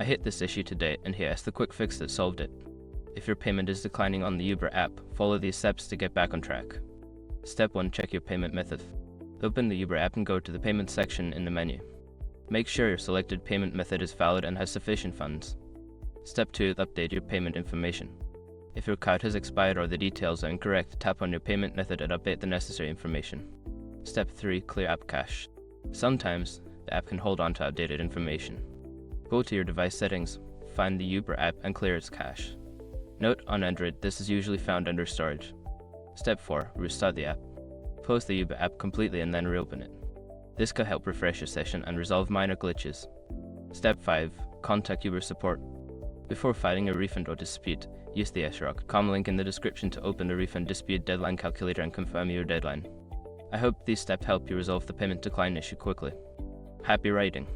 I hit this issue today, and here's the quick fix that solved it. If your payment is declining on the Uber app, follow these steps to get back on track. Step 1. Check your payment method. Open the Uber app and go to the payment section in the menu. Make sure your selected payment method is valid and has sufficient funds. Step 2. Update your payment information. If your card has expired or the details are incorrect, tap on your payment method and update the necessary information. Step 3. Clear app cache. Sometimes, the app can hold on to outdated information. Go to your device settings, find the Uber app and clear its cache. Note, on Android, this is usually found under storage. Step 4. Restart the app. Close the Uber app completely and then reopen it. This could help refresh your session and resolve minor glitches. Step 5. Contact Uber support. Before filing a refund or dispute, use the SROC.com link in the description to open the refund dispute deadline calculator and confirm your deadline. I hope these steps help you resolve the payment decline issue quickly. Happy writing!